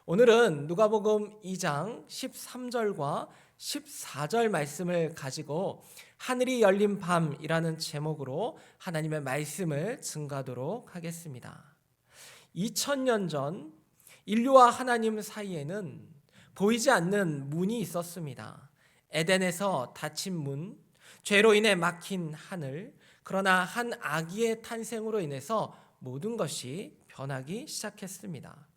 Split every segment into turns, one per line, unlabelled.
오늘은 누가복음 2장 13절과 14절 말씀을 가지고 하늘이 열린 밤이라는 제목으로 하나님의 말씀을 증거하도록 하겠습니다. 2000년 전 인류와 하나님 사이에는 보이지 않는 문이 있었습니다. 에덴에서 닫힌 문, 죄로 인해 막힌 하늘, 그러나 한 아기의 탄생으로 인해서 모든 것이 변하기 시작했습니다.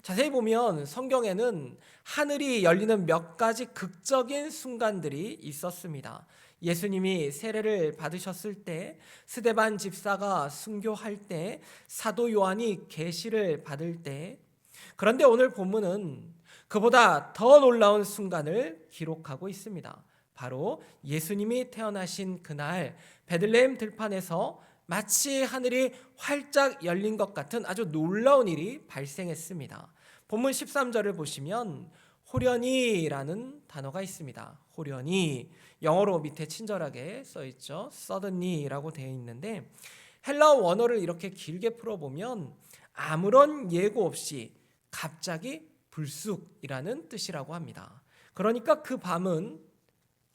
자세히 보면 성경에는 하늘이 열리는 몇 가지 극적인 순간들이 있었습니다. 예수님이 세례를 받으셨을 때, 스데반 집사가 순교할 때, 사도 요한이 계시를 받을 때, 그런데 오늘 본문은 그보다 더 놀라운 순간을 기록하고 있습니다. 바로 예수님이 태어나신 그날 베들레헴 들판에서 마치 하늘이 활짝 열린 것 같은 아주 놀라운 일이 발생했습니다. 본문 13절을 보시면 호련히라는 단어가 있습니다. 호련히, 영어로 밑에 친절하게 써있죠. suddenly라고 되어 있는데 헬라어 원어를 이렇게 길게 풀어보면 아무런 예고 없이 갑자기 불쑥이라는 뜻이라고 합니다. 그러니까 그 밤은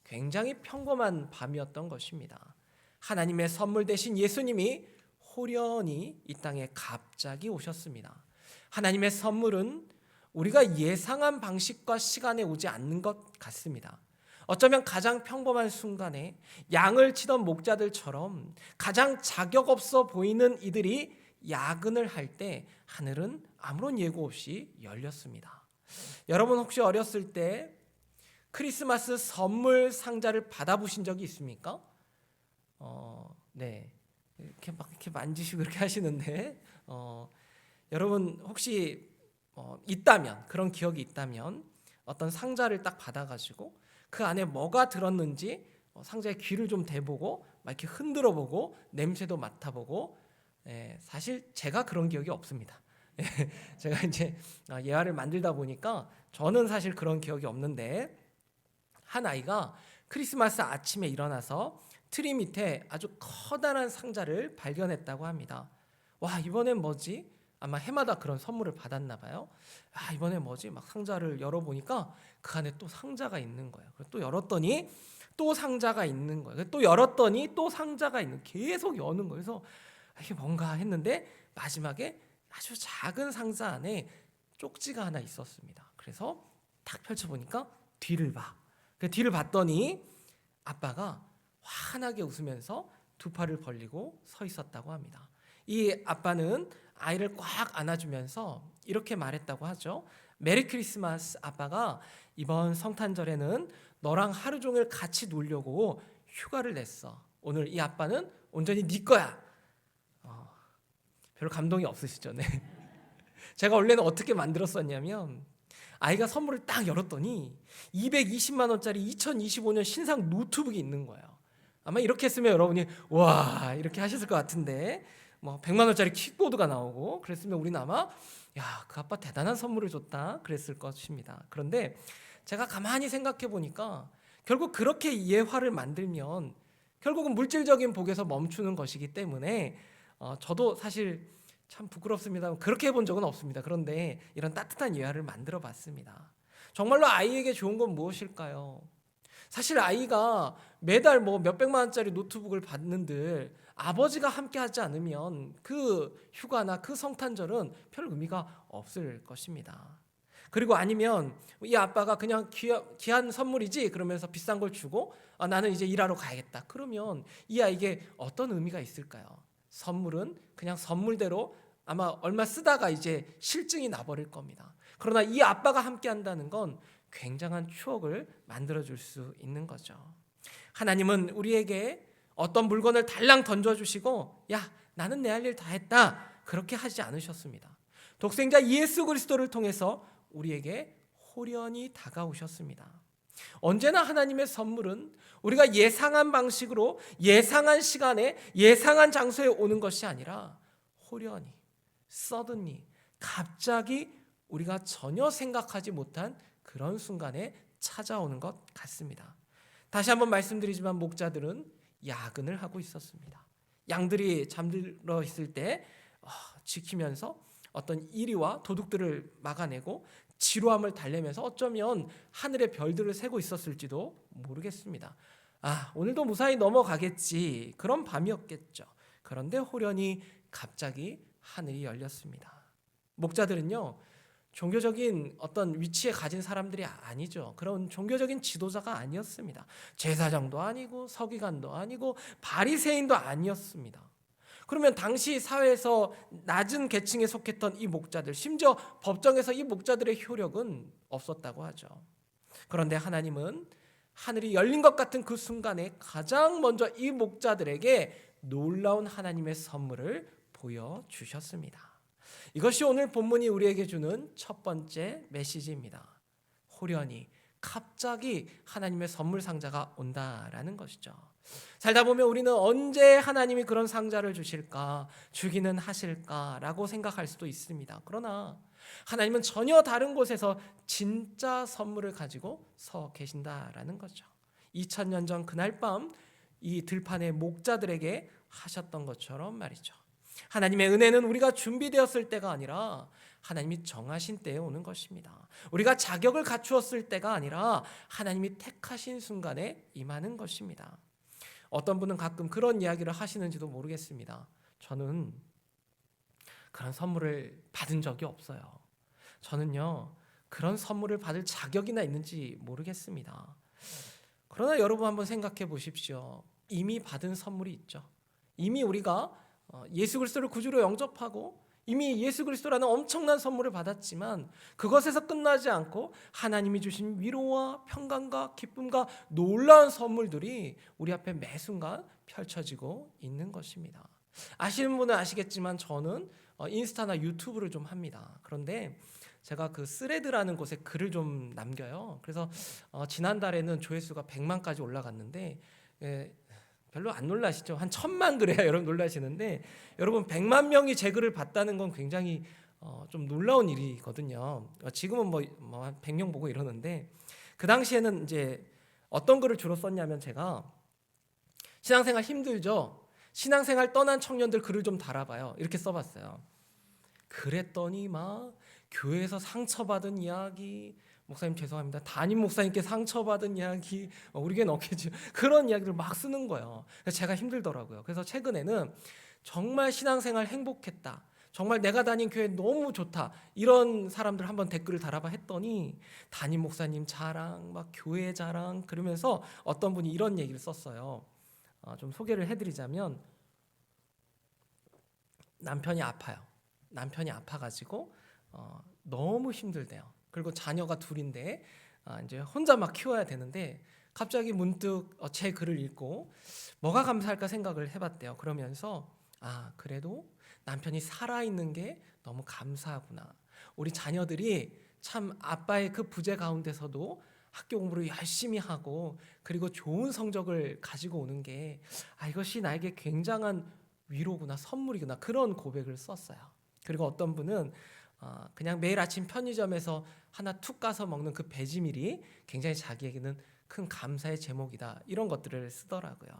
굉장히 평범한 밤이었던 것입니다. 하나님의 선물 되신 예수님이 호련히 이 땅에 갑자기 오셨습니다. 하나님의 선물은 우리가 예상한 방식과 시간에 오지 않는 것 같습니다. 어쩌면 가장 평범한 순간에 양을 치던 목자들처럼 가장 자격 없어 보이는 이들이 야근을 할 때 하늘은 아무런 예고 없이 열렸습니다. 여러분 혹시 어렸을 때 크리스마스 선물 상자를 받아보신 적이 있습니까? 네. 이렇게 만지시고 이렇게 하시는데, 여러분 혹시 있다면, 그런 기억이 있다면 어떤 상자를 딱 받아가지고 그 안에 뭐가 들었는지 상자에 귀를 좀 대보고 막 이렇게 흔들어보고 냄새도 맡아보고, 사실 제가 그런 기억이 없습니다. 제가 이제 예화를 만들다 보니까 저는 사실 그런 기억이 없는데, 한 아이가 크리스마스 아침에 일어나서 트리 밑에 아주 커다란 상자를 발견했다고 합니다. 와, 이번엔 뭐지? 아마 해마다 그런 선물을 받았나 봐요. 아, 이번엔 뭐지? 막 상자를 열어보니까 그 안에 또 상자가 있는 거예요. 또 열었더니 또 상자가 있는 거예요. 또 열었더니 또 상자가 있는, 계속 여는 거예요. 그래서 이게 뭔가 했는데 마지막에 아주 작은 상자 안에 쪽지가 하나 있었습니다. 그래서 탁 펼쳐보니까 뒤를 봐. 그 뒤를 봤더니 아빠가 환하게 웃으면서 두 팔을 벌리고 서 있었다고 합니다. 이 아빠는 아이를 꽉 안아주면서 이렇게 말했다고 하죠. 메리 크리스마스. 아빠가 이번 성탄절에는 너랑 하루 종일 같이 놀려고 휴가를 냈어. 오늘 이 아빠는 온전히 네 거야. 별로 감동이 없으시죠? 네. 제가 원래는 어떻게 만들었었냐면, 아이가 선물을 딱 열었더니 220만 원짜리 2025년 신상 노트북이 있는 거예요. 아마 이렇게 했으면 여러분이 와 이렇게 하셨을 것 같은데, 뭐 100만 원짜리 킥보드가 나오고 그랬으면 우리는 아마 야, 그 아빠 대단한 선물을 줬다 그랬을 것입니다. 그런데 제가 가만히 생각해 보니까 결국 그렇게 예화를 만들면 결국은 물질적인 복에서 멈추는 것이기 때문에 저도 사실 참 부끄럽습니다. 그렇게 해본 적은 없습니다. 그런데 이런 따뜻한 예화를 만들어 봤습니다. 정말로 아이에게 좋은 건 무엇일까요? 사실 아이가 매달 뭐 몇백만 원짜리 노트북을 받는들 아버지가 함께 하지 않으면 그 휴가나 그 성탄절은 별 의미가 없을 것입니다. 그리고 아니면 이 아빠가 그냥 귀한 선물이지 그러면서 비싼 걸 주고 나는 이제 일하러 가야겠다. 그러면 이 아이에게 어떤 의미가 있을까요? 선물은 그냥 선물대로 아마 얼마 쓰다가 이제 실증이 나버릴 겁니다. 그러나 이 아빠가 함께 한다는 건 굉장한 추억을 만들어줄 수 있는 거죠. 하나님은 우리에게 어떤 물건을 달랑 던져주시고 야, 나는 내 할 일 다 했다 그렇게 하지 않으셨습니다. 독생자 예수 그리스도를 통해서 우리에게 호련히 다가오셨습니다. 언제나 하나님의 선물은 우리가 예상한 방식으로 예상한 시간에 예상한 장소에 오는 것이 아니라 호련히, suddenly, 갑자기 우리가 전혀 생각하지 못한 그런 순간에 찾아오는 것 같습니다. 다시 한번 말씀드리지만 목자들은 야근을 하고 있었습니다. 양들이 잠들어 있을 때 지키면서 어떤 이리와 도둑들을 막아내고 지루함을 달래면서 어쩌면 하늘의 별들을 세고 있었을지도 모르겠습니다. 오늘도 무사히 넘어가겠지, 그런 밤이었겠죠. 그런데 호련히 갑자기 하늘이 열렸습니다. 목자들은요, 종교적인 어떤 위치에 가진 사람들이 아니죠. 그런 종교적인 지도자가 아니었습니다. 제사장도 아니고 서기관도 아니고 바리새인도 아니었습니다. 그러면 당시 사회에서 낮은 계층에 속했던 이 목자들, 심지어 법정에서 이 목자들의 효력은 없었다고 하죠. 그런데 하나님은 하늘이 열린 것 같은 그 순간에 가장 먼저 이 목자들에게 놀라운 하나님의 선물을 보여주셨습니다. 이것이 오늘 본문이 우리에게 주는 첫 번째 메시지입니다. 호련히 갑자기 하나님의 선물 상자가 온다라는 것이죠. 살다 보면 우리는 언제 하나님이 그런 상자를 주실까, 주기는 하실까라고 생각할 수도 있습니다. 그러나 하나님은 전혀 다른 곳에서 진짜 선물을 가지고 서 계신다라는 거죠. 2000년 전 그날 밤 이 들판의 목자들에게 하셨던 것처럼 말이죠. 하나님의 은혜는 우리가 준비되었을 때가 아니라 하나님이 정하신 때에 오는 것입니다. 우리가 자격을 갖추었을 때가 아니라 하나님이 택하신 순간에 임하는 것입니다. 어떤 분은 가끔 그런 이야기를 하시는지도 모르겠습니다. 저는 그런 선물을 받은 적이 없어요. 저는요, 그런 선물을 받을 자격이나 있는지 모르겠습니다. 그러나 여러분 한번 생각해 보십시오. 이미 받은 선물이 있죠. 이미 우리가 예수 그리스도를 구주로 영접하고 이미 예수 그리스도라는 엄청난 선물을 받았지만 그것에서 끝나지 않고 하나님이 주신 위로와 평강과 기쁨과 놀라운 선물들이 우리 앞에 매 순간 펼쳐지고 있는 것입니다. 아시는 분은 아시겠지만 저는 인스타나 유튜브를 좀 합니다. 그런데 제가 그 스레드라는 곳에 글을 좀 남겨요. 그래서 지난달에는 조회수가 100만까지 올라갔는데 별로 안 놀라시죠? 한 1000만 그래야 여러분 놀라시는데, 여러분 100만 명이 제 글을 봤다는 건 굉장히 좀 놀라운 일이거든요. 지금은 한 100명 보고 이러는데, 그 당시에는 이제 어떤 글을 주로 썼냐면, 제가 신앙생활 힘들죠? 신앙생활 떠난 청년들 글을 좀 달아봐요. 이렇게 써봤어요. 그랬더니 막 교회에서 상처받은 이야기, 목사님 죄송합니다, 담임 목사님께 상처받은 이야기, 우리 교회는 없겠죠, 그런 이야기를 막 쓰는 거예요. 그래서 제가 힘들더라고요. 그래서 최근에는 정말 신앙생활 행복했다, 정말 내가 다닌 교회 너무 좋다, 이런 사람들 한번 댓글을 달아봐 했더니 담임 목사님 자랑, 막 교회 자랑, 그러면서 어떤 분이 이런 얘기를 썼어요. 좀 소개를 해드리자면, 남편이 아파요. 남편이 아파가지고 너무 힘들대요. 그리고 자녀가 둘인데 이제 혼자 막 키워야 되는데, 갑자기 문득 제 글을 읽고 뭐가 감사할까 생각을 해봤대요. 그러면서 그래도 남편이 살아있는 게 너무 감사하구나. 우리 자녀들이 참 아빠의 그 부재 가운데서도 학교 공부를 열심히 하고 그리고 좋은 성적을 가지고 오는 게 이것이 나에게 굉장한 위로구나, 선물이구나, 그런 고백을 썼어요. 그리고 어떤 분은 그냥 매일 아침 편의점에서 하나 툭 까서 먹는 그 배지밀이 굉장히 자기에게는 큰 감사의 제목이다, 이런 것들을 쓰더라고요.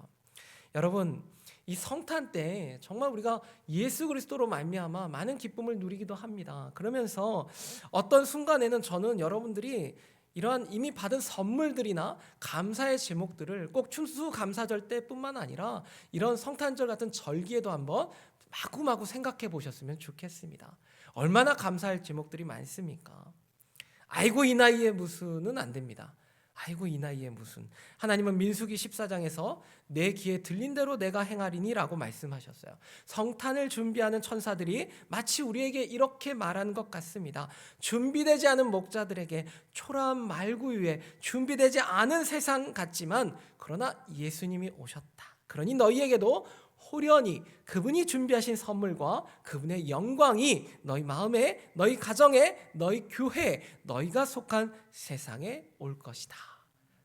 여러분, 이 성탄 때 정말 우리가 예수 그리스도로 말미암아 많은 기쁨을 누리기도 합니다. 그러면서 어떤 순간에는 저는 여러분들이 이러한 이미 받은 선물들이나 감사의 제목들을 꼭 추수감사절 때뿐만 아니라 이런 성탄절 같은 절기에도 한번 마구마구 생각해 보셨으면 좋겠습니다. 얼마나 감사할 제목들이 많습니까? 아이고 이 나이에 무슨은 안 됩니다. 아이고 이 나이에 무슨. 하나님은 민수기 14장에서 내 귀에 들린 대로 내가 행하리니 라고 말씀하셨어요. 성탄을 준비하는 천사들이 마치 우리에게 이렇게 말하는 것 같습니다. 준비되지 않은 목자들에게 초라한 말구 위에 준비되지 않은 세상 같지만 그러나 예수님이 오셨다. 그러니 너희에게도 호련히 그분이 준비하신 선물과 그분의 영광이 너희 마음에, 너희 가정에, 너희 교회에, 너희가 속한 세상에 올 것이다.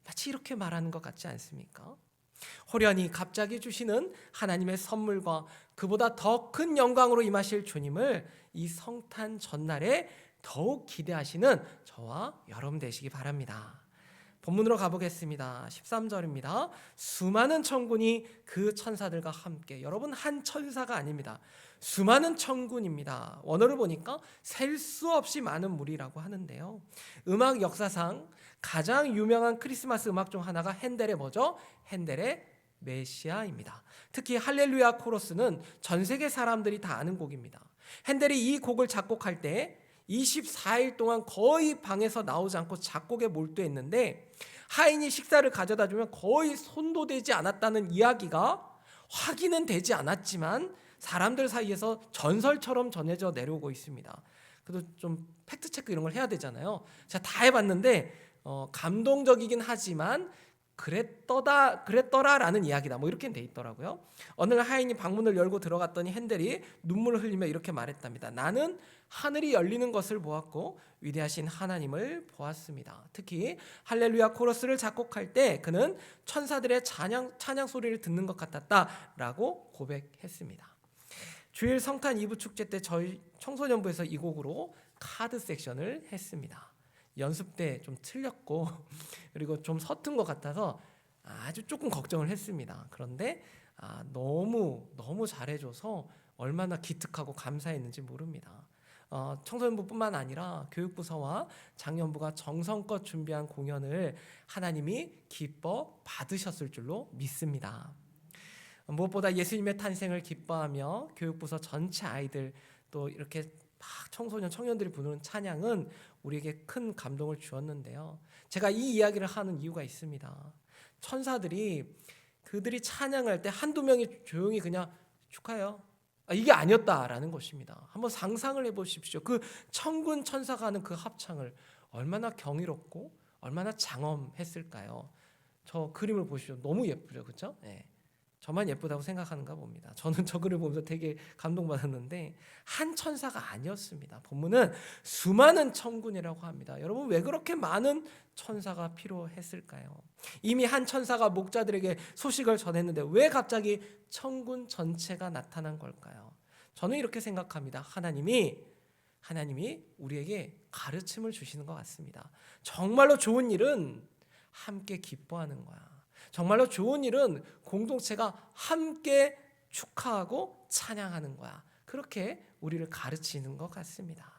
마치 이렇게 말하는 것 같지 않습니까? 호련히 갑자기 주시는 하나님의 선물과 그보다 더 큰 영광으로 임하실 주님을 이 성탄 전날에 더욱 기대하시는 저와 여러분 되시기 바랍니다. 본문으로 가보겠습니다. 13절입니다. 수많은 천군이 그 천사들과 함께. 여러분, 한 천사가 아닙니다. 수많은 천군입니다. 원어를 보니까 셀 수 없이 많은 무리라고 하는데요. 음악 역사상 가장 유명한 크리스마스 음악 중 하나가 핸델의 뭐죠? 핸델의 메시아입니다. 특히 할렐루야 코러스는 전 세계 사람들이 다 아는 곡입니다. 핸델이 이 곡을 작곡할 때 24일 동안 거의 방에서 나오지 않고 작곡에 몰두했는데, 하인이 식사를 가져다 주면 거의 손도 대지 않았다는 이야기가 확인은 되지 않았지만 사람들 사이에서 전설처럼 전해져 내려오고 있습니다. 그래도 좀 팩트 체크 이런 걸 해야 되잖아요. 제가 다 해봤는데 감동적이긴 하지만 그랬더라라는 이야기다, 뭐 이렇게 돼 있더라고요. 어느 날 하인이 방문을 열고 들어갔더니 핸델이 눈물을 흘리며 이렇게 말했답니다. 나는 하늘이 열리는 것을 보았고 위대하신 하나님을 보았습니다. 특히 할렐루야 코러스를 작곡할 때 그는 천사들의 찬양 소리를 듣는 것 같았다라고 고백했습니다. 주일 성탄 2부 축제 때 저희 청소년부에서 이 곡으로 카드 섹션을 했습니다. 연습 때 좀 틀렸고 그리고 좀 서툰 것 같아서 아주 조금 걱정을 했습니다. 그런데 너무 잘해줘서 얼마나 기특하고 감사했는지 모릅니다. 청소년부뿐만 아니라 교육부서와 장년부가 정성껏 준비한 공연을 하나님이 기뻐 받으셨을 줄로 믿습니다. 무엇보다 예수님의 탄생을 기뻐하며 교육부서 전체 아이들 또 이렇게 막 청소년, 청년들이 부르는 찬양은 우리에게 큰 감동을 주었는데요. 제가 이 이야기를 하는 이유가 있습니다. 천사들이 그들이 찬양할 때 한두 명이 조용히 그냥 축하해요, 이게 아니었다라는 것입니다. 한번 상상을 해보십시오. 그 천군 천사가 하는 그 합창을 얼마나 경이롭고 얼마나 장엄했을까요? 저 그림을 보시죠. 너무 예쁘죠, 그렇죠? 네. 저만 예쁘다고 생각하는가 봅니다. 저는 저 글을 보면서 되게 감동받았는데 한 천사가 아니었습니다. 본문은 수많은 천군이라고 합니다. 여러분, 왜 그렇게 많은 천사가 필요했을까요? 이미 한 천사가 목자들에게 소식을 전했는데 왜 갑자기 천군 전체가 나타난 걸까요? 저는 이렇게 생각합니다. 하나님이 우리에게 가르침을 주시는 것 같습니다. 정말로 좋은 일은 함께 기뻐하는 거야. 정말로 좋은 일은 공동체가 함께 축하하고 찬양하는 거야. 그렇게 우리를 가르치는 것 같습니다.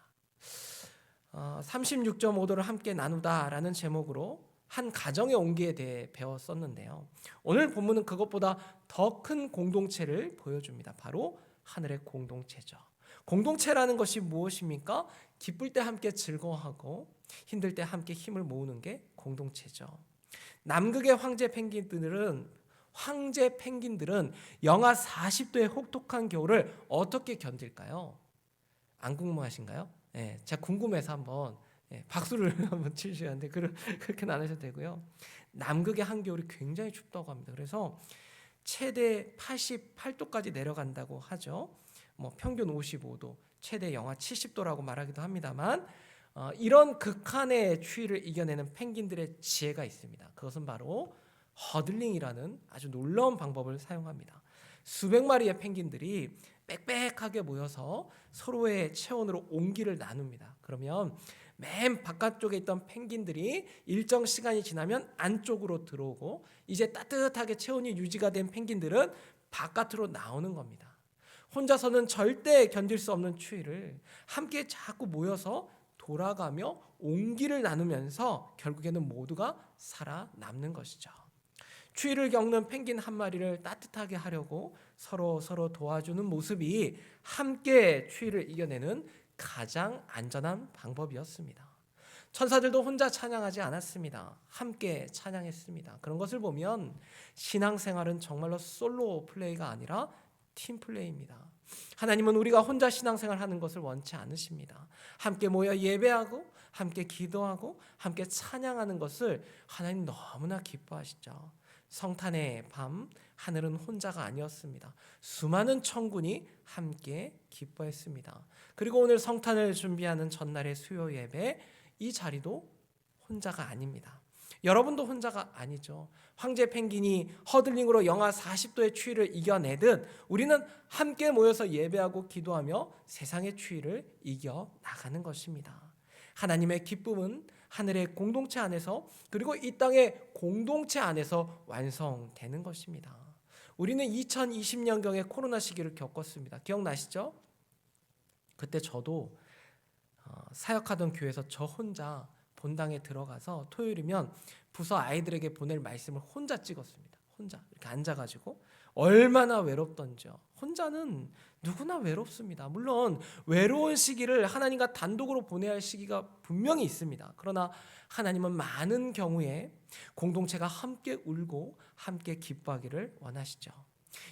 36.5도를 함께 나누다라는 제목으로 한 가정의 온기에 대해 배웠었는데요. 오늘 본문은 그것보다 더 큰 공동체를 보여줍니다. 바로 하늘의 공동체죠. 공동체라는 것이 무엇입니까? 기쁠 때 함께 즐거워하고 힘들 때 함께 힘을 모으는 게 공동체죠. 남극의 황제 펭귄들은 영하 40도의 혹독한 겨울을 어떻게 견딜까요? 안 궁금하신가요? 네, 제가 궁금해서 한번 박수를 한번 치셔야 하는데 그렇게는 안 하셔도 되고요. 남극의 한겨울이 굉장히 춥다고 합니다. 그래서 최대 88도까지 내려간다고 하죠. 평균 55도, 최대 영하 70도라고 말하기도 합니다만 이런 극한의 추위를 이겨내는 펭귄들의 지혜가 있습니다. 그것은 바로 허들링이라는 아주 놀라운 방법을 사용합니다. 수백 마리의 펭귄들이 빽빽하게 모여서 서로의 체온으로 온기를 나눕니다. 그러면 맨 바깥쪽에 있던 펭귄들이 일정 시간이 지나면 안쪽으로 들어오고 이제 따뜻하게 체온이 유지가 된 펭귄들은 바깥으로 나오는 겁니다. 혼자서는 절대 견딜 수 없는 추위를 함께 자꾸 모여서 돌아가며 온기를 나누면서 결국에는 모두가 살아남는 것이죠. 추위를 겪는 펭귄 한 마리를 따뜻하게 하려고 서로 도와주는 모습이 함께 추위를 이겨내는 가장 안전한 방법이었습니다. 천사들도 혼자 찬양하지 않았습니다. 함께 찬양했습니다. 그런 것을 보면 신앙생활은 정말로 솔로 플레이가 아니라 팀 플레이입니다. 하나님은 우리가 혼자 신앙생활하는 것을 원치 않으십니다. 함께 모여 예배하고 함께 기도하고 함께 찬양하는 것을 하나님 너무나 기뻐하시죠. 성탄의 밤 하늘은 혼자가 아니었습니다. 수많은 천군이 함께 기뻐했습니다. 그리고 오늘 성탄을 준비하는 전날의 수요 예배, 이 자리도 혼자가 아닙니다. 여러분도 혼자가 아니죠. 황제 펭귄이 허들링으로 영하 40도의 추위를 이겨내듯 우리는 함께 모여서 예배하고 기도하며 세상의 추위를 이겨 나가는 것입니다. 하나님의 기쁨은 하늘의 공동체 안에서 그리고 이 땅의 공동체 안에서 완성되는 것입니다. 우리는 2020년경에 코로나 시기를 겪었습니다. 기억나시죠? 그때 저도 사역하던 교회에서 저 혼자 본당에 들어가서 토요일이면 부서 아이들에게 보낼 말씀을 혼자 찍었습니다. 혼자 이렇게 앉아가지고 얼마나 외롭던지요. 혼자는 누구나 외롭습니다. 물론 외로운 시기를 하나님과 단독으로 보내야 할 시기가 분명히 있습니다. 그러나 하나님은 많은 경우에 공동체가 함께 울고 함께 기뻐하기를 원하시죠.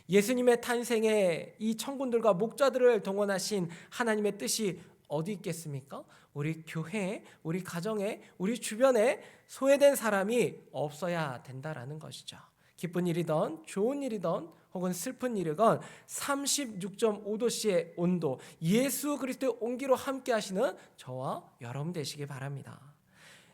예수님의 탄생에 이 청군들과 목자들을 동원하신 하나님의 뜻이 어디 있겠습니까? 우리 교회에, 우리 가정에, 우리 주변에 소외된 사람이 없어야 된다라는 것이죠. 기쁜 일이든 좋은 일이든 혹은 슬픈 일이건 36.5도씨의 온도, 예수 그리스도의 온기로 함께 하시는 저와 여러분 되시기 바랍니다.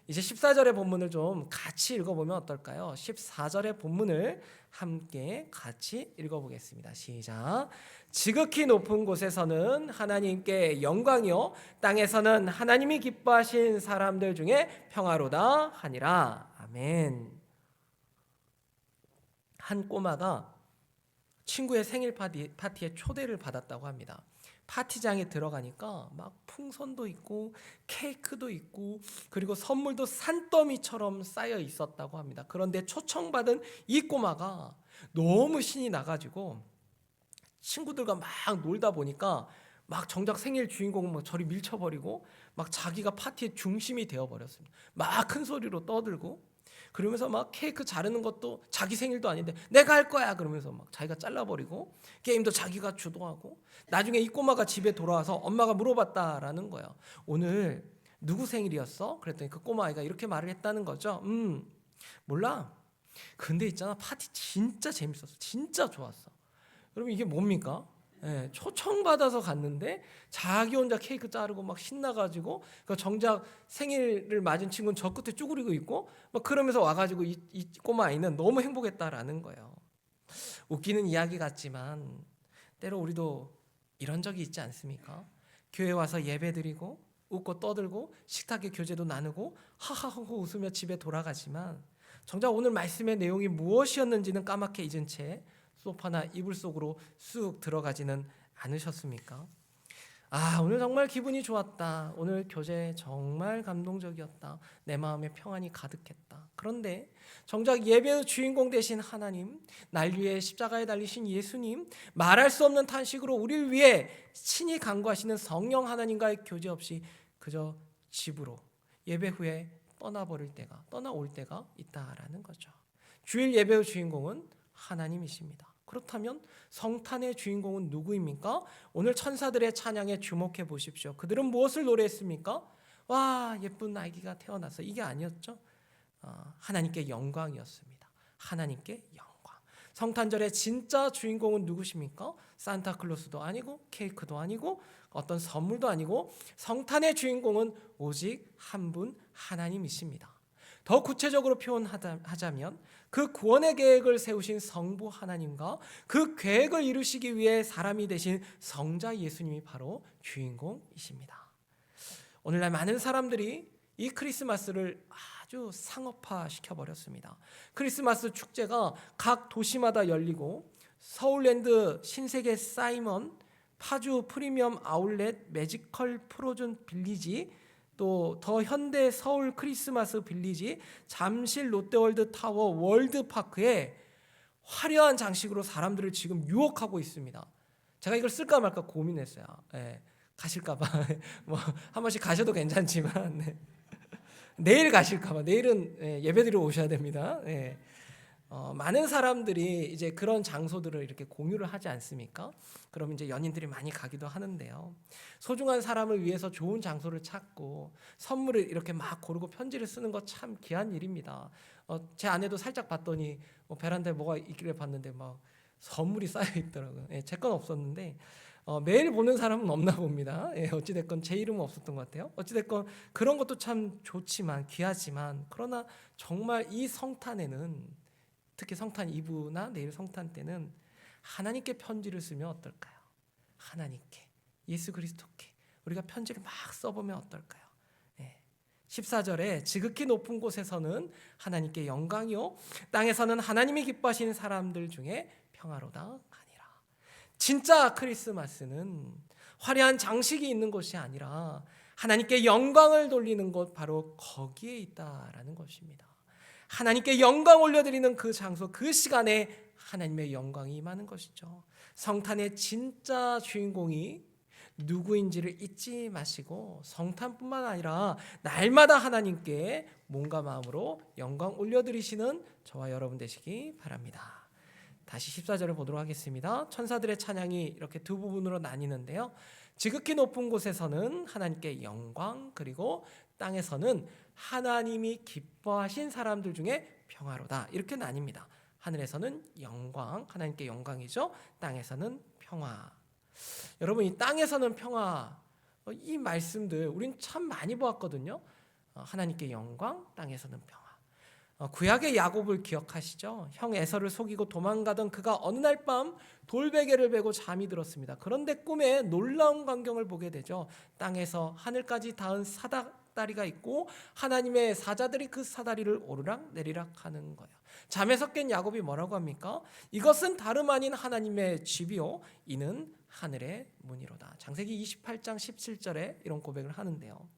이제 14절의 본문을 좀 같이 읽어보면 어떨까요? 14절의 본문을 함께 같이 읽어보겠습니다. 시작. 지극히 높은 곳에서는 하나님께 영광이요 땅에서는 하나님이 기뻐하신 사람들 중에 평화로다 하니라. 아멘. 한 꼬마가 친구의 생일 파티에 초대를 받았다고 합니다. 파티장에 들어가니까 막 풍선도 있고 케이크도 있고 그리고 선물도 산더미처럼 쌓여 있었다고 합니다. 그런데 초청받은 이 꼬마가 너무 신이 나가지고 친구들과 막 놀다 보니까 막 정작 생일 주인공은 막 저리 밀쳐버리고 막 자기가 파티의 중심이 되어버렸습니다. 막 큰 소리로 떠들고 그러면서 막 케이크 자르는 것도 자기 생일도 아닌데 내가 할 거야 그러면서 막 자기가 잘라버리고 게임도 자기가 주도하고 나중에 이 꼬마가 집에 돌아와서 엄마가 물어봤다라는 거예요. 오늘 누구 생일이었어? 그랬더니 그 꼬마아이가 이렇게 말을 했다는 거죠. 몰라. 근데 있잖아 파티 진짜 재밌었어. 진짜 좋았어. 그럼 이게 뭡니까? 초청받아서 갔는데 자기 혼자 케이크 자르고 막 신나가지고 정작 생일을 맞은 친구는 저 끝에 쭈그리고 있고 막 그러면서 와가지고 이 꼬마 아이는 너무 행복했다라는 거예요. 웃기는 이야기 같지만 때로 우리도 이런 적이 있지 않습니까? 교회 와서 예배드리고 웃고 떠들고 식탁에 교제도 나누고 하하호호 웃으며 집에 돌아가지만 정작 오늘 말씀의 내용이 무엇이었는지는 까맣게 잊은 채 소파나 이불 속으로 쑥 들어가지는 않으셨습니까? 오늘 정말 기분이 좋았다. 오늘 교제 정말 감동적이었다. 내 마음에 평안이 가득했다. 그런데 정작 예배의 주인공 되신 하나님, 날 위해 십자가에 달리신 예수님, 말할 수 없는 탄식으로 우리를 위해 친히 간구하시는 성령 하나님과의 교제 없이 그저 집으로 예배 후에 떠나올 때가 있다라는 거죠. 주일 예배의 주인공은 하나님이십니다. 그렇다면 성탄의 주인공은 누구입니까? 오늘 천사들의 찬양에 주목해 보십시오. 그들은 무엇을 노래했습니까? 와, 예쁜 아기가 태어났어. 이게 아니었죠? 하나님께 영광이었습니다. 하나님께 영광. 성탄절의 진짜 주인공은 누구십니까? 산타클로스도 아니고 케이크도 아니고 어떤 선물도 아니고 성탄의 주인공은 오직 한 분 하나님이십니다. 더 구체적으로 표현하자면 그 구원의 계획을 세우신 성부 하나님과 그 계획을 이루시기 위해 사람이 되신 성자 예수님이 바로 주인공이십니다. 오늘날 많은 사람들이 이 크리스마스를 아주 상업화 시켜버렸습니다. 크리스마스 축제가 각 도시마다 열리고 서울랜드 신세계 사이먼, 파주 프리미엄 아울렛 매지컬 프로즌 빌리지, 또 더 현대 서울 크리스마스 빌리지, 잠실 롯데월드 타워 월드파크에 화려한 장식으로 사람들을 지금 유혹하고 있습니다. 제가 이걸 쓸까 말까 고민했어요. 가실까봐 뭐 한 번씩 가셔도 괜찮지만 내일 가실까봐 내일은 예배드리러 오셔야 됩니다. 많은 사람들이 이제 그런 장소들을 이렇게 공유를 하지 않습니까? 그럼 이제 연인들이 많이 가기도 하는데요. 소중한 사람을 위해서 좋은 장소를 찾고 선물을 이렇게 막 고르고 편지를 쓰는 거 참 귀한 일입니다. 제 아내도 살짝 봤더니 베란다에 뭐가 있길래 봤는데 막 선물이 쌓여 있더라고요. 제 건 없었는데 매일 보는 사람은 없나 봅니다. 어찌됐건 제 이름은 없었던 것 같아요. 어찌됐건 그런 것도 참 좋지만 귀하지만 그러나 정말 이 성탄에는 특히 성탄 이브나 내일 성탄 때는 하나님께 편지를 쓰면 어떨까요? 하나님께, 예수 그리스도께 우리가 편지를 막 써보면 어떨까요? 14절에 지극히 높은 곳에서는 하나님께 영광이요 땅에서는 하나님이 기뻐하시는 사람들 중에 평화로다 하니라. 진짜 크리스마스는 화려한 장식이 있는 것이 아니라 하나님께 영광을 돌리는 곳, 바로 거기에 있다라는 것입니다. 하나님께 영광 올려드리는 그 장소, 그 시간에 하나님의 영광이 임하는 것이죠. 성탄의 진짜 주인공이 누구인지를 잊지 마시고 성탄뿐만 아니라 날마다 하나님께 몸과 마음으로 영광 올려드리시는 저와 여러분 되시기 바랍니다. 다시 14절을 보도록 하겠습니다. 천사들의 찬양이 이렇게 두 부분으로 나뉘는데요. 지극히 높은 곳에서는 하나님께 영광, 그리고 땅에서는 하나님이 기뻐하신 사람들 중에 평화로다, 이렇게 나뉩니다. 하늘에서는 영광, 하나님께 영광이죠. 땅에서는 평화. 여러분, 이 땅에서는 평화, 이 말씀들 우린 참 많이 보았거든요. 하나님께 영광, 땅에서는 평화. 구약의 야곱을 기억하시죠? 형 에서를 속이고 도망가던 그가 어느 날 밤 돌베개를 베고 잠이 들었습니다. 그런데 꿈에 놀라운 광경을 보게 되죠. 땅에서 하늘까지 닿은 사다리가 있고 하나님의 사자들이 그 사다리를 오르락 내리락 하는 거예요. 잠에서 깬 야곱이 뭐라고 합니까? 이것은 다름 아닌 하나님의 집이요 이는 하늘의 문이로다. 창세기 28장 17절에 이런 고백을 하는데요.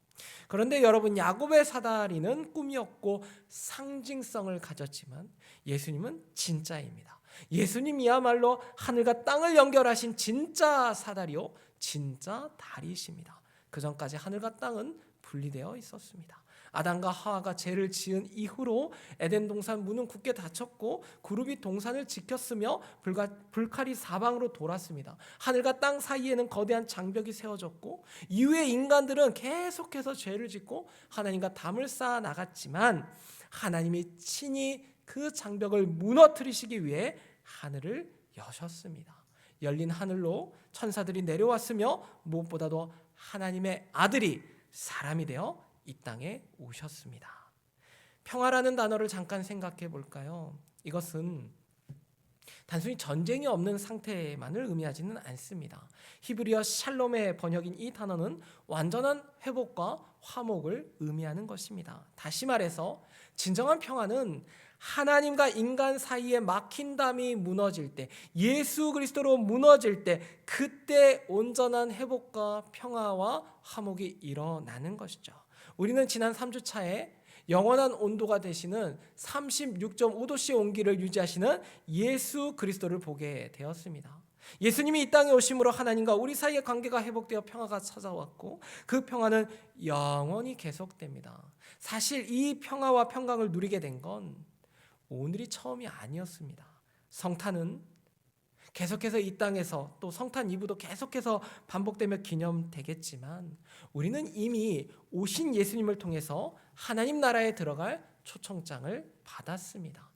그런데 여러분, 야곱의 사다리는 꿈이었고 상징성을 가졌지만 예수님은 진짜입니다. 예수님이야말로 하늘과 땅을 연결하신 진짜 사다리요 진짜 다리이십니다. 그 전까지 하늘과 땅은 분리되어 있었습니다. 아담과 하와가 죄를 지은 이후로 에덴 동산 문은 굳게 닫혔고 그룹이 동산을 지켰으며 불칼이 사방으로 돌았습니다. 하늘과 땅 사이에는 거대한 장벽이 세워졌고 이후에 인간들은 계속해서 죄를 짓고 하나님과 담을 쌓아 나갔지만 하나님이 친히 그 장벽을 무너뜨리시기 위해 하늘을 여셨습니다. 열린 하늘로 천사들이 내려왔으며 무엇보다도 하나님의 아들이 사람이 되어 이 땅에 오셨습니다. 평화라는 단어를 잠깐 생각해 볼까요? 이것은 단순히 전쟁이 없는 상태만을 의미하지는 않습니다. 히브리어 샬롬의 번역인 이 단어는 완전한 회복과 화목을 의미하는 것입니다. 다시 말해서 진정한 평화는 하나님과 인간 사이에 막힌 담이 무너질 때, 예수 그리스도로 무너질 때, 그때 온전한 회복과 평화와 화목이 일어나는 것이죠. 우리는 지난 3주차에 영원한 온도가 되시는 36.5도씨의 온기를 유지하시는 예수 그리스도를 보게 되었습니다. 예수님이 이 땅에 오심으로 하나님과 우리 사이의 관계가 회복되어 평화가 찾아왔고 그 평화는 영원히 계속됩니다. 사실 이 평화와 평강을 누리게 된 건 오늘이 처음이 아니었습니다. 성탄은 계속해서 이 땅에서, 또 성탄 이브도 계속해서 반복되며 기념되겠지만 우리는 이미 오신 예수님을 통해서 하나님 나라에 들어갈 초청장을 받았습니다.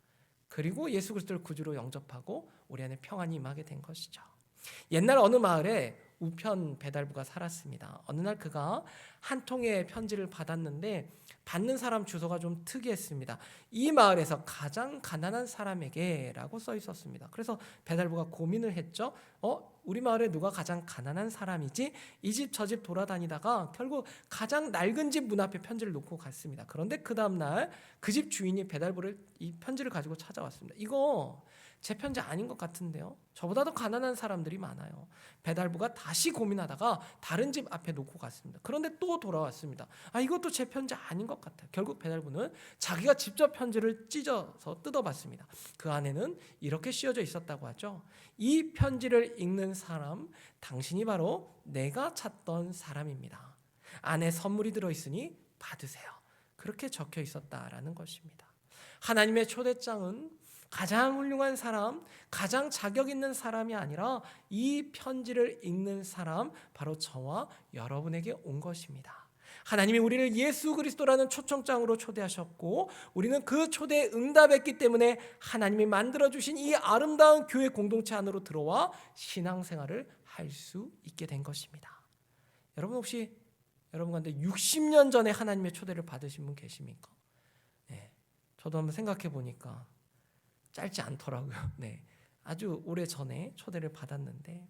그리고 예수 그리스도를 구주로 영접하고 우리 안에 평안이 임하게 된 것이죠. 옛날 어느 마을에 우편 배달부가 살았습니다. 어느 날 그가 한 통의 편지를 받았는데 받는 사람 주소가 좀 특이했습니다. 이 마을에서 가장 가난한 사람에게 라고 써 있었습니다. 그래서 배달부가 고민을 했죠. 우리 마을에 누가 가장 가난한 사람이지? 이 집 저 집 돌아다니다가 결국 가장 낡은 집 문 앞에 편지를 놓고 갔습니다. 그런데 그 다음날 그 집 주인이 배달부를 이 편지를 가지고 찾아왔습니다. 이거 제 편지 아닌 것 같은데요. 저보다 더 가난한 사람들이 많아요. 배달부가 다시 고민하다가 다른 집 앞에 놓고 갔습니다. 그런데 또 돌아왔습니다. 이것도 제 편지 아닌 것 같아요. 결국 배달부는 자기가 직접 편지를 찢어서 뜯어봤습니다. 그 안에는 이렇게 씌워져 있었다고 하죠. 이 편지를 읽는 사람, 당신이 바로 내가 찾던 사람입니다. 안에 선물이 들어있으니 받으세요. 그렇게 적혀 있었다라는 것입니다. 하나님의 초대장은 가장 훌륭한 사람, 가장 자격 있는 사람이 아니라 이 편지를 읽는 사람, 바로 저와 여러분에게 온 것입니다. 하나님이 우리를 예수 그리스도라는 초청장으로 초대하셨고 우리는 그 초대에 응답했기 때문에 하나님이 만들어주신 이 아름다운 교회 공동체 안으로 들어와 신앙생활을 할 수 있게 된 것입니다. 여러분, 혹시 여러분 가운데 60년 전에 하나님의 초대를 받으신 분 계십니까? 네, 저도 한번 생각해 보니까 짧지 않더라고요. 네, 아주 오래 전에 초대를 받았는데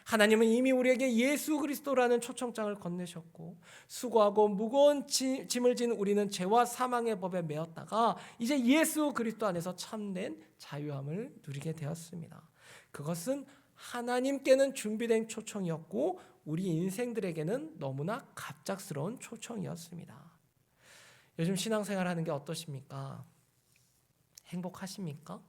하나님은 이미 우리에게 예수 그리스도라는 초청장을 건네셨고 수고하고 무거운 짐을 진 우리는 죄와 사망의 법에 매였다가 이제 예수 그리스도 안에서 참된 자유함을 누리게 되었습니다. 그것은 하나님께는 준비된 초청이었고 우리 인생들에게는 너무나 갑작스러운 초청이었습니다. 요즘 신앙생활하는 게 어떠십니까? 행복하십니까?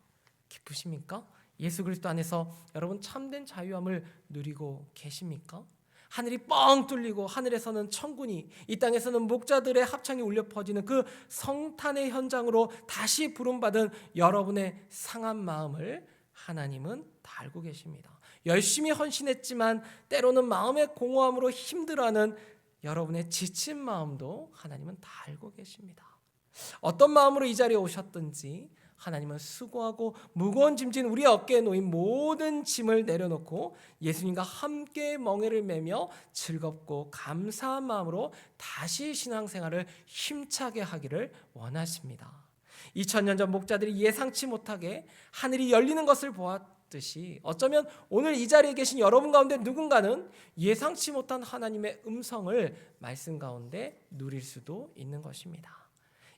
기쁘십니까? 예수 그리스도 안에서 여러분 참된 자유함을 누리고 계십니까? 하늘이 뻥 뚫리고 하늘에서는 천군이, 이 땅에서는 목자들의 합창이 울려 퍼지는 그 성탄의 현장으로 다시 부름받은 여러분의 상한 마음을 하나님은 다 알고 계십니다. 열심히 헌신했지만 때로는 마음의 공허함으로 힘들어하는 여러분의 지친 마음도 하나님은 다 알고 계십니다. 어떤 마음으로 이 자리에 오셨든지 하나님은 수고하고 무거운 짐진 우리 어깨에 놓인 모든 짐을 내려놓고 예수님과 함께 멍에를 매며 즐겁고 감사한 마음으로 다시 신앙생활을 힘차게 하기를 원하십니다. 2000년 전 목자들이 예상치 못하게 하늘이 열리는 것을 보았듯이 어쩌면 오늘 이 자리에 계신 여러분 가운데 누군가는 예상치 못한 하나님의 음성을 말씀 가운데 누릴 수도 있는 것입니다.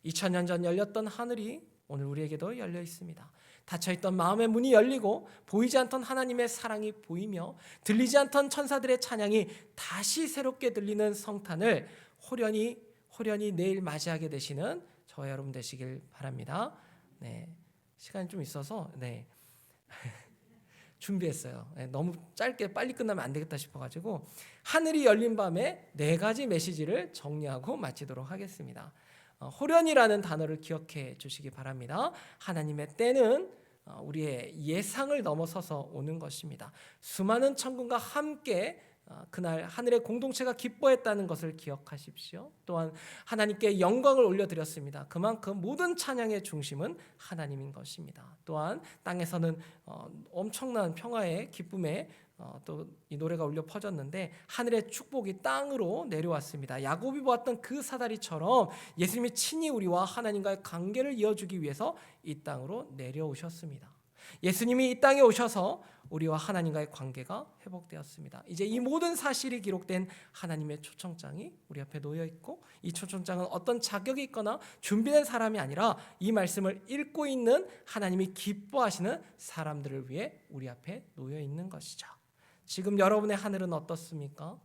2000년 전 열렸던 하늘이 오늘 우리에게도 열려 있습니다. 닫혀있던 마음의 문이 열리고 보이지 않던 하나님의 사랑이 보이며 들리지 않던 천사들의 찬양이 다시 새롭게 들리는 성탄을 호련히 내일 맞이하게 되시는 저와 여러분 되시길 바랍니다. 네, 시간이 좀 있어서 준비했어요. 너무 짧게 빨리 끝나면 안 되겠다 싶어가지고 하늘이 열린 밤에 4가지 메시지를 정리하고 마치도록 하겠습니다. 호련이라는 단어를 기억해 주시기 바랍니다. 하나님의 때는 우리의 예상을 넘어서서 오는 것입니다. 수많은 천군과 함께 그날 하늘의 공동체가 기뻐했다는 것을 기억하십시오. 또한 하나님께 영광을 올려드렸습니다. 그만큼 모든 찬양의 중심은 하나님인 것입니다. 또한 땅에서는 엄청난 평화의 기쁨에 또 이 노래가 울려 퍼졌는데 하늘의 축복이 땅으로 내려왔습니다. 야곱이 보았던 그 사다리처럼 예수님이 친히 우리와 하나님과의 관계를 이어주기 위해서 이 땅으로 내려오셨습니다. 예수님이 이 땅에 오셔서 우리와 하나님과의 관계가 회복되었습니다. 이제 이 모든 사실이 기록된 하나님의 초청장이 우리 앞에 놓여 있고 이 초청장은 어떤 자격이 있거나 준비된 사람이 아니라 이 말씀을 읽고 있는 하나님이 기뻐하시는 사람들을 위해 우리 앞에 놓여 있는 것이죠. 지금 여러분의 하늘은 어떻습니까?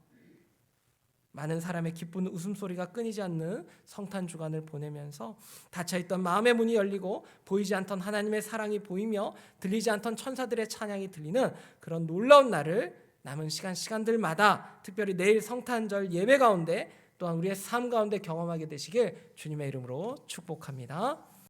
많은 사람의 기쁜 웃음소리가 끊이지 않는 성탄 주간을 보내면서 닫혀있던 마음의 문이 열리고 보이지 않던 하나님의 사랑이 보이며 들리지 않던 천사들의 찬양이 들리는 그런 놀라운 날을 남은 시간들마다 특별히 내일 성탄절 예배 가운데 또한 우리의 삶 가운데 경험하게 되시길 주님의 이름으로 축복합니다.